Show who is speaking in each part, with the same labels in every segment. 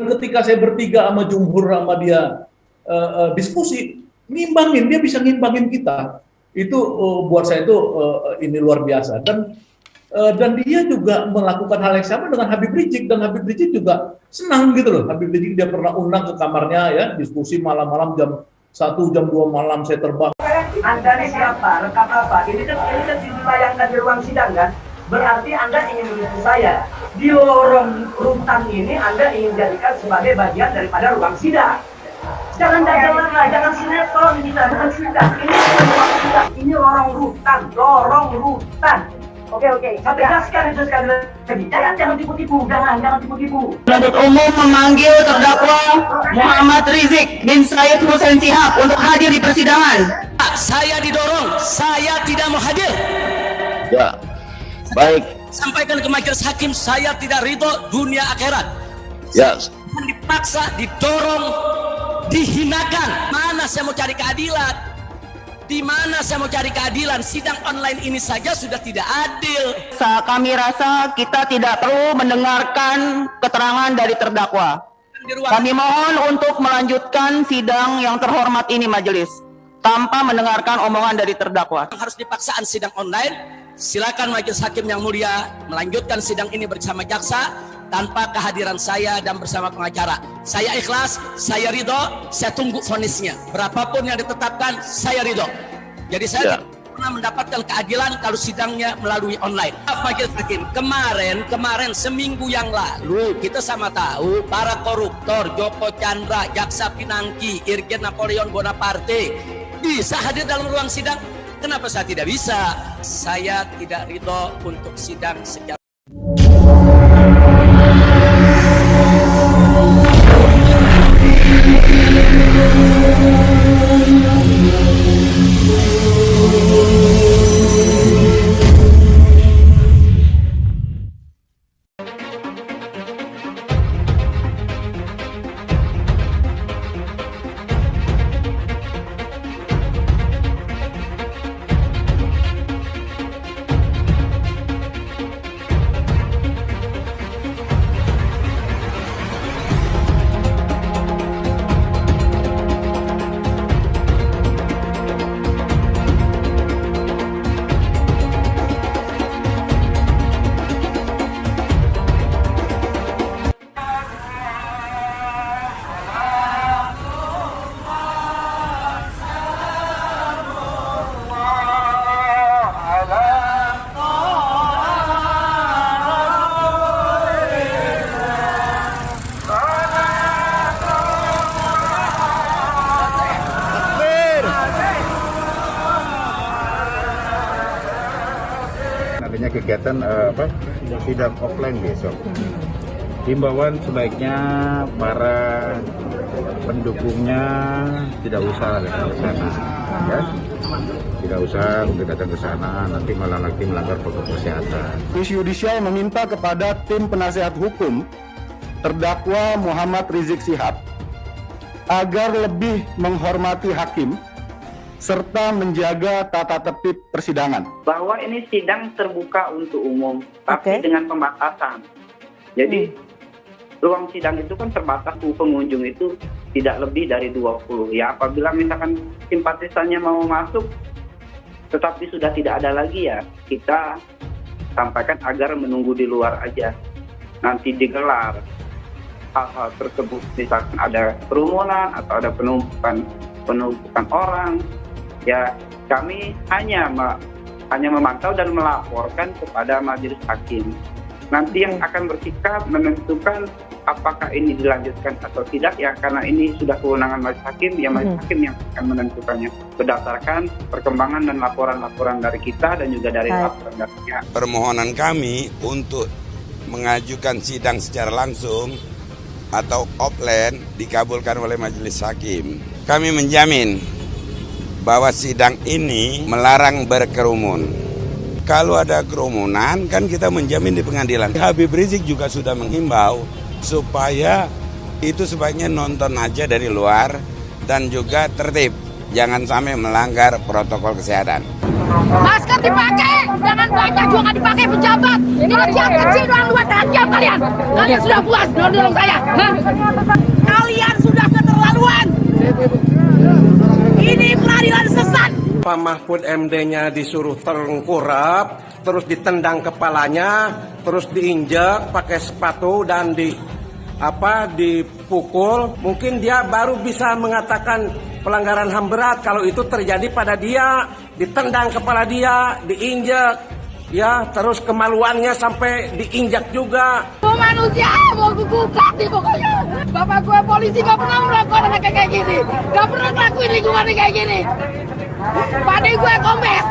Speaker 1: Ketika saya bertiga sama Jumhur sama dia diskusi, ngimbangin, dia bisa ngimbangin kita. Itu buat saya itu ini luar biasa. Dan dia juga melakukan hal yang sama dengan Habib Rizik, dan Habib Rizik juga senang gitu loh. Habib Rizik dia pernah undang ke kamarnya ya, diskusi malam-malam jam 1, jam 2 malam saya terbang.
Speaker 2: Anda ini siapa? Rekam apa? Ini kan ditayangkan di ruang sidang kan? Berarti Anda ingin menipu saya. Di lorong rutan ini Anda ingin jadikan sebagai bagian daripada ruang sidang. Jangan dagelan lah, jangan sinetron kita, bukan sidang. Ini ruang sidang, ini lorong rutan. Oke. Saya tegaskan itu sekali lagi. Jangan tipu-tipu, jangan tipu-tipu.
Speaker 3: Penuntut umum memanggil terdakwa Muhammad Rizik bin Syed Hussein Shihab untuk hadir di persidangan.
Speaker 4: Saya didorong, saya tidak mau hadir.
Speaker 5: Ya, baik.
Speaker 4: Sampaikan ke majelis hakim, saya tidak ridho dunia akhirat.
Speaker 5: Ya.
Speaker 4: Saya dipaksa, didorong, dihinakan. Mana saya mau cari keadilan? Di mana saya mau cari keadilan? Sidang online ini saja sudah tidak adil.
Speaker 3: Kami rasa kita tidak perlu mendengarkan keterangan dari terdakwa. Kami mohon untuk melanjutkan sidang yang terhormat ini majelis tanpa mendengarkan omongan dari terdakwa.
Speaker 4: Harus dipaksaan sidang online. Silakan majelis hakim yang mulia melanjutkan sidang ini bersama jaksa tanpa kehadiran saya dan bersama pengacara. Saya ikhlas, saya ridho, saya tunggu vonisnya. Berapapun yang ditetapkan, saya ridho. Jadi saya tidak pernah mendapatkan keadilan kalau sidangnya melalui online. Majelis hakim, kemarin seminggu yang lalu kita sama tahu para koruptor Joko Chandra, Jaksa Pinangki, Irjen Napoleon Bonaparte bisa hadir dalam ruang sidang. Kenapa saya tidak bisa? Saya tidak ridho untuk sidang secara
Speaker 6: adanya kegiatan sidang offline besok. Himbauan sebaiknya para pendukungnya tidak usah datang ke sana, ya. Tidak usah untuk datang ke sana, nanti malah melanggar protokol kesehatan.
Speaker 7: Komisi Yudisial meminta kepada tim penasehat hukum terdakwa Muhammad Rizik Shihab agar lebih menghormati hakim serta menjaga tata tertib persidangan.
Speaker 8: Bahwa ini sidang terbuka untuk umum, tapi dengan pembatasan. Jadi ruang sidang itu kan terbatas, pengunjung itu tidak lebih dari 20. Ya apabila misalkan simpatisannya mau masuk, tetapi sudah tidak ada lagi, ya kita sampaikan agar menunggu di luar aja. Nanti digelar hal-hal tersebut, misalkan ada kerumunan atau ada penumpukan orang, ya kami hanya memantau dan melaporkan kepada majelis hakim. Nanti yang akan bersikap menentukan apakah ini dilanjutkan atau tidak, ya karena ini sudah kewenangan majelis hakim, ya majelis hakim yang akan menentukannya berdasarkan perkembangan dan laporan-laporan dari kita dan juga dari laporan dari pihak.
Speaker 9: Permohonan kami untuk mengajukan sidang secara langsung atau offline dikabulkan oleh majelis hakim. Kami menjamin bahwa sidang ini melarang berkerumun. Kalau ada kerumunan kan kita menjamin di pengadilan. Habib Rizik juga sudah menghimbau supaya itu sebaiknya nonton aja dari luar dan juga tertib. jangan sampai melanggar protokol kesehatan.
Speaker 10: Masker dipakai, jangan banyak juga nggak dipakai pejabat. Ini kecil kecil doang 2 jam kalian. Kalian sudah puas dorong saya. Hah? Kalian sudah keterlaluan. Ini peradilan sesat.
Speaker 11: Pak Mahfud MD-nya disuruh terengkurap, terus ditendang kepalanya, terus diinjak pakai sepatu dan dipukul. Mungkin dia baru bisa mengatakan pelanggaran HAM berat kalau itu terjadi pada dia, ditendang kepala dia, diinjak, ya, terus kemaluannya sampai diinjak juga.
Speaker 10: Mau manusia, mau gugat nih pokoknya. Bapak gue polisi gak pernah melakukan anak kayak gini, gak pernah ngelakuin lingkungan kayak gini. Padahal gue kombes.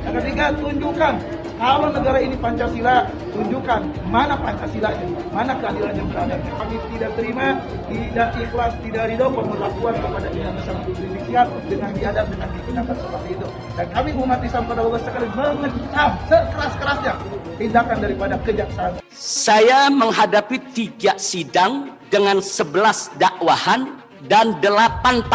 Speaker 12: Ketika tunjukkan kalau negara ini Pancasila, tunjukkan mana Pancasilanya, mana keadilan yang berada. Kami tidak terima, tidak ikhlas, tidak ridho pemberlakuan kepada Imam Besar Rizik Syihab dengan diadab dengan digunakan seperti itu. Dan kami umat Islam pada Allah sekali mengecam sekeras-kerasnya tindakan daripada kejaksaan.
Speaker 4: Saya menghadapi 3 sidang dengan 11 dakwahan dan 18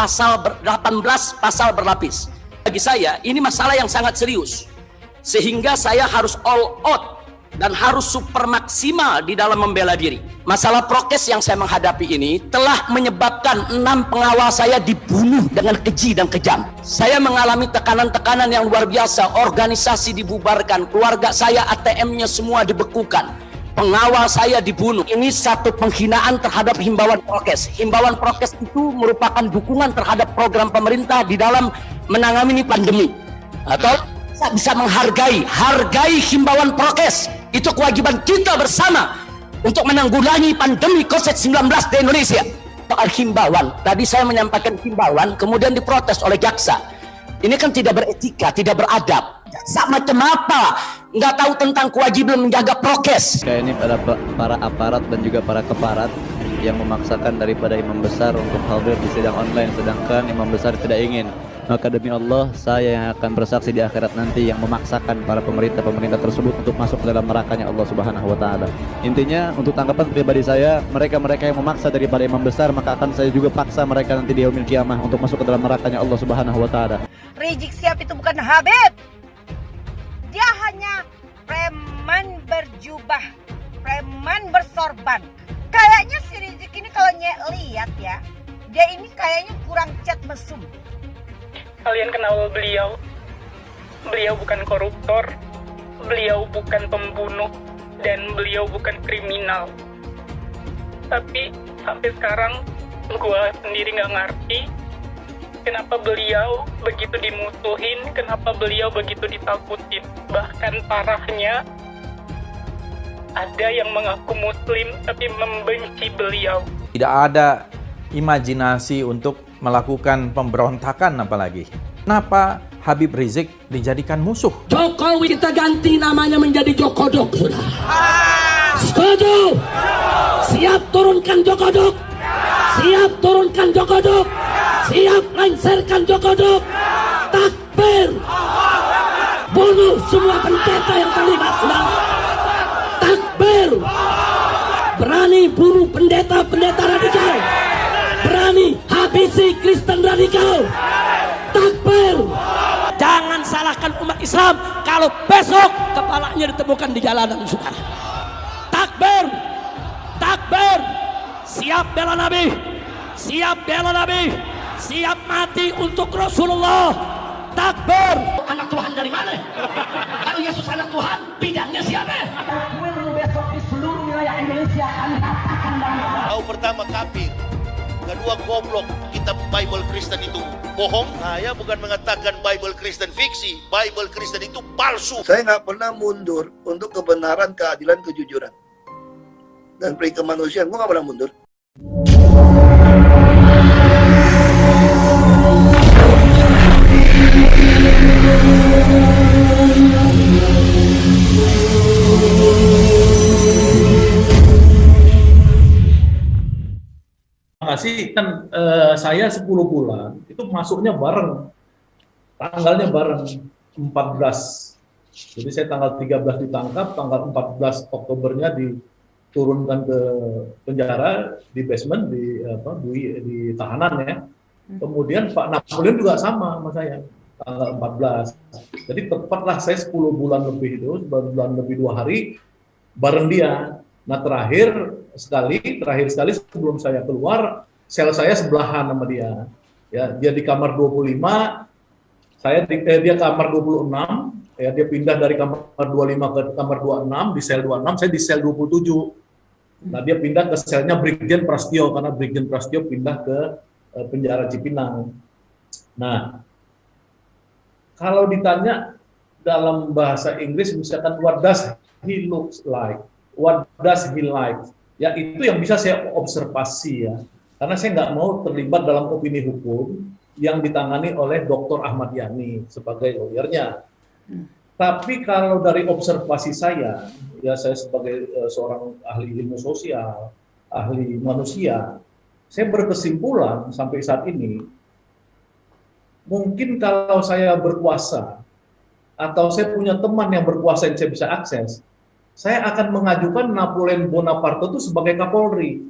Speaker 4: pasal berlapis. Bagi saya ini masalah yang sangat serius, sehingga saya harus all out dan harus super maksimal di dalam membela diri. Masalah prokes yang saya menghadapi ini telah menyebabkan 6 pengawal saya dibunuh dengan keji dan kejam. Saya mengalami tekanan-tekanan yang luar biasa, organisasi dibubarkan, keluarga saya ATM-nya semua dibekukan, pengawal saya dibunuh. Ini satu penghinaan terhadap himbauan prokes. Himbauan prokes itu merupakan dukungan terhadap program pemerintah di dalam menangani pandemi. Atau bisa hargai himbauan prokes. Itu kewajiban kita bersama untuk menanggulangi pandemi COVID-19 di Indonesia. Soal himbauan, tadi saya menyampaikan himbauan, kemudian diprotes oleh jaksa. Ini kan tidak beretika, tidak beradab. Jaksa macam apa? Nggak tahu tentang kewajiban menjaga prokes.
Speaker 13: Kayak ini para aparat dan juga para keparat yang memaksakan daripada imam besar untuk hadir di sidang online, sedangkan imam besar tidak ingin. Maka demi Allah, saya yang akan bersaksi di akhirat nanti yang memaksakan para pemerintah tersebut untuk masuk ke dalam nerakanya Allah Subhanahu wa Ta'ala. Intinya, untuk tanggapan pribadi saya, mereka yang memaksa daripada imam besar, maka akan saya juga paksa mereka nanti di yaumil kiamah untuk masuk ke dalam nerakanya Allah Subhanahu wa Ta'ala.
Speaker 10: Rizik Syihab itu bukan Habib. Dia hanya preman berjubah, preman bersorban. Kayaknya si Rizik ini kalau lihat ya, dia ini kayaknya kurang cat mesum.
Speaker 14: Kalian kenal beliau. Beliau bukan koruptor, beliau bukan pembunuh, dan beliau bukan kriminal. Tapi sampai sekarang gue sendiri nggak ngerti kenapa beliau begitu dimusuhin, kenapa beliau begitu ditakutin. Bahkan parahnya, ada yang mengaku muslim tapi membenci beliau.
Speaker 15: Tidak ada imajinasi untuk melakukan pemberontakan apalagi. Kenapa Habib Rizik dijadikan musuh?
Speaker 4: Jokowi kita ganti namanya menjadi Jokodok sudah. Setuju? Siap turunkan Jokodok. Siap turunkan Jokodok. Siap lengserkan Jokodok. Takbir. Bunuh semua pendeta yang terlibat sudah. Takbir. Berani bunuh pendeta radikal. Berani habisi Kristen radikal. Takbir. Jangan salahkan umat Islam kalau besok kepalanya ditemukan di jalanan, saudara. Takbir. Takbir. Siap bela Nabi. Siap bela Nabi. Siap mati untuk Rasulullah. Takbir. Anak Tuhan dari mana? Kalau Yesus anak Tuhan, bidangnya siapa? Besok di seluruh wilayah Indonesia kami katakan
Speaker 16: tahu pertama kafir, kedua goblok. Kitab Bible Kristen itu bohong. Saya bukan mengatakan Bible Kristen fiksi, Bible Kristen itu palsu.
Speaker 17: Saya nggak pernah mundur untuk kebenaran, keadilan, kejujuran, dan peri kemanusiaan. Gue nggak pernah mundur.
Speaker 1: Kasih kan saya 10 bulan itu masuknya bareng, tanggalnya bareng 14. Jadi saya tanggal 13 ditangkap, tanggal 14 Oktobernya diturunkan ke penjara di basement di tahanan ya. Kemudian Pak Napoleon juga sama saya, tanggal 14. Jadi tepatlah saya 10 bulan lebih itu, 9 bulan lebih 2 hari bareng dia. Nah terakhir sekali sebelum saya keluar, sel saya sebelahan sama dia. Ya, dia di kamar 25, dia kamar 26. Ya, dia pindah dari kamar 25 ke kamar 26, di sel 26, saya di sel 27. Nah, dia pindah ke selnya Brigjen Prasetyo, karena Brigjen Prasetyo pindah ke penjara Cipinang. Nah, kalau ditanya dalam bahasa Inggris, misalkan what does he looks like, what does he like, ya itu yang bisa saya observasi ya. Karena saya nggak mau terlibat dalam opini hukum yang ditangani oleh Dr. Ahmad Yani sebagai lawyernya. Tapi kalau dari observasi saya, ya saya sebagai seorang ahli ilmu sosial, ahli manusia, saya berkesimpulan sampai saat ini, mungkin kalau saya berkuasa, atau saya punya teman yang berkuasa yang saya bisa akses, saya akan mengajukan Napoleon Bonaparte itu sebagai Kapolri.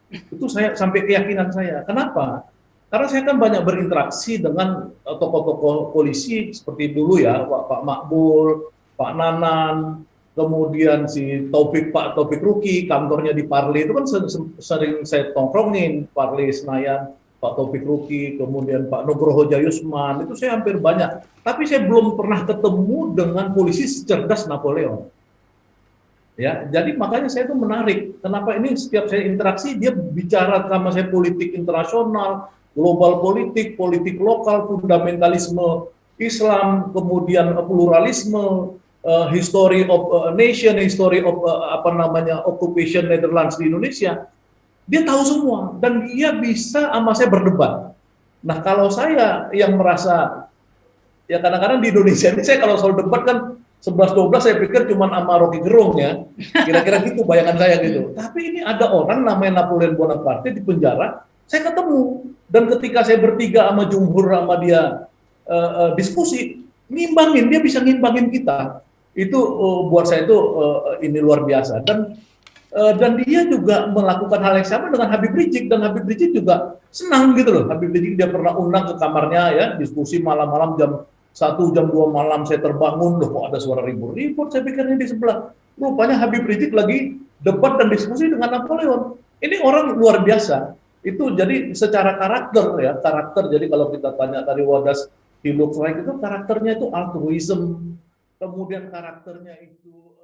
Speaker 1: Itu saya sampai keyakinan saya. Kenapa? Karena saya kan banyak berinteraksi dengan tokoh-tokoh polisi seperti dulu ya, Pak Makbul, Pak Nanan, kemudian Pak Taufik Ruki, kantornya di Parli itu kan sering saya tongkrongin, Parli Senayan, Pak Taufik Ruki, kemudian Pak Nugroho Jayusman, itu saya hampir banyak. Tapi saya belum pernah ketemu dengan polisi secerdas Napoleon. Ya, jadi makanya saya itu menarik. Kenapa ini setiap saya interaksi dia bicara sama saya politik internasional, global politik, politik lokal, fundamentalisme Islam, kemudian pluralisme, history of nation, history of occupation Netherlands di Indonesia. Dia tahu semua dan dia bisa sama saya berdebat. Nah, kalau saya yang merasa ya kadang-kadang di Indonesia ini saya kalau soal debat kan 11-12 saya pikir cuma sama Rocky Gerung ya. Kira-kira gitu bayangan saya gitu. Tapi ini ada orang namanya Napoleon Bonaparte di penjara, saya ketemu. Dan ketika saya bertiga sama Jumhur sama dia diskusi, ngimbangin, dia bisa ngimbangin kita. Itu buat saya itu ini luar biasa. Dan dia juga melakukan hal yang sama dengan Habib Rizik. Dan Habib Rizik juga senang gitu loh. Habib Rizik dia pernah undang ke kamarnya ya, diskusi malam-malam jam 1, jam 2 malam saya terbangun, loh kok ada suara ribut-ribut, saya pikirnya di sebelah. Rupanya Habib Rizik lagi debat dan diskusi dengan Napoleon. Ini orang luar biasa. Itu jadi secara karakter ya, jadi kalau kita tanya tadi what does he look like, itu karakternya itu altruism, kemudian karakternya itu